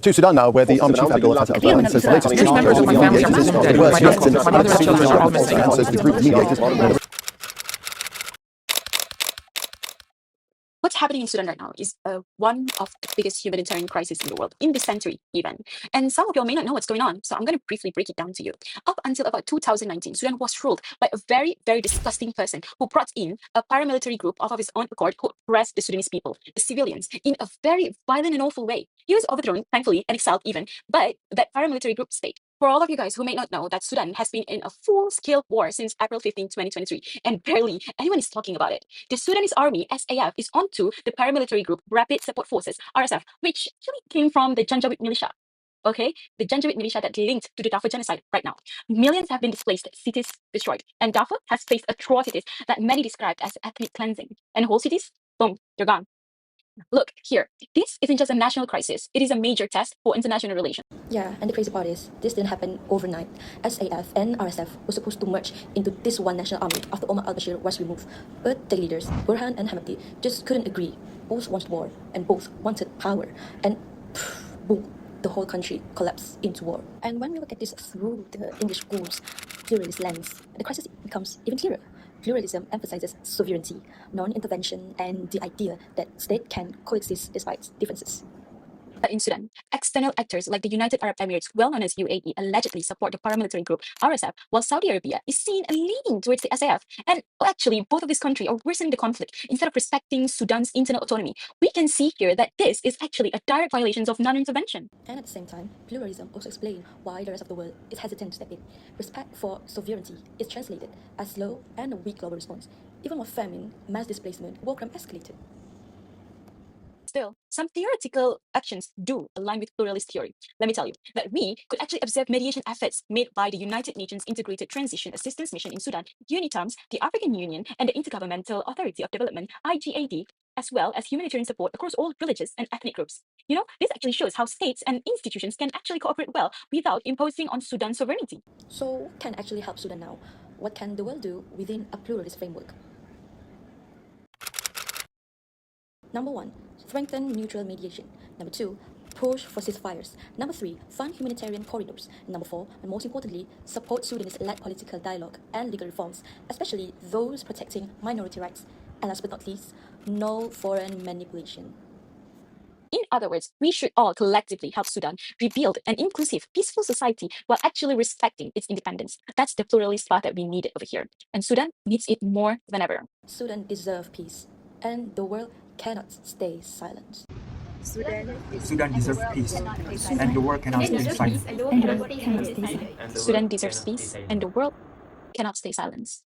To Sudan now, where the army chief Abdullah says the latest the group mediators. What's happening in Sudan right now is one of the biggest humanitarian crises in the world, in this century even. And some of you may not know what's going on, so I'm going to briefly break it down to you. Up until about 2019, Sudan was ruled by a very, very disgusting person who brought in a paramilitary group of his own accord who oppressed the Sudanese people, the civilians, in a very violent and awful way. He was overthrown, thankfully, and exiled even, but that paramilitary group stayed. For all of you guys who may not know that Sudan has been in a full-scale war since April 15, 2023, and barely anyone is talking about it. The Sudanese army, SAF, is onto the paramilitary group Rapid Support Forces, RSF, which actually came from the Janjaweed militia. Okay, the Janjaweed militia that linked to the Darfur genocide right now. Millions have been displaced, cities destroyed, and Darfur has faced atrocities that many described as ethnic cleansing. And whole cities, boom, they're gone. Look, here, this isn't just a national crisis, it is a major test for international relations. Yeah, and the crazy part is, this didn't happen overnight. SAF and RSF were supposed to merge into this one national army after Omar al-Bashir was removed. But the leaders, Burhan and Hamadi, just couldn't agree. Both wanted war, and both wanted power. And boom, the whole country collapsed into war. And when we look at this through the English school's pluralist lens, the crisis becomes even clearer. Pluralism emphasizes sovereignty, non-intervention, and the idea that state can coexist despite differences. In Sudan, external actors like the United Arab Emirates, well known as UAE, allegedly support the paramilitary group RSF, while Saudi Arabia is seen leaning towards the SAF. And actually, both of these countries are worsening the conflict instead of respecting Sudan's internal autonomy. We can see here that this is actually a direct violation of non-intervention. And at the same time, pluralism also explains why the rest of the world is hesitant to step in. Respect for sovereignty is translated as slow and a weak global response. Even with famine, mass displacement, war crime escalated. Still, some theoretical actions do align with pluralist theory. Let me tell you that we could actually observe mediation efforts made by the United Nations Integrated Transition Assistance Mission in Sudan, UNITAMS, the African Union, and the Intergovernmental Authority of Development, IGAD, as well as humanitarian support across all religious and ethnic groups. You know, this actually shows how states and institutions can actually cooperate well without imposing on Sudan's sovereignty. So, what can actually help Sudan now? What can the world do within a pluralist framework? Number 1, strengthen neutral mediation. Number 2, push for ceasefires. Number 3, fund humanitarian corridors. Number 4, and most importantly, support Sudanese-led political dialogue and legal reforms, especially those protecting minority rights. And last but not least, no foreign manipulation. In other words, we should all collectively help Sudan rebuild an inclusive, peaceful society while actually respecting its independence. That's the pluralist path that we need over here. And Sudan needs it more than ever. Sudan deserves peace, and the world cannot stay silent. Sudan deserves peace, and the world cannot stay silent. Sudan deserves peace, and the world cannot stay silent.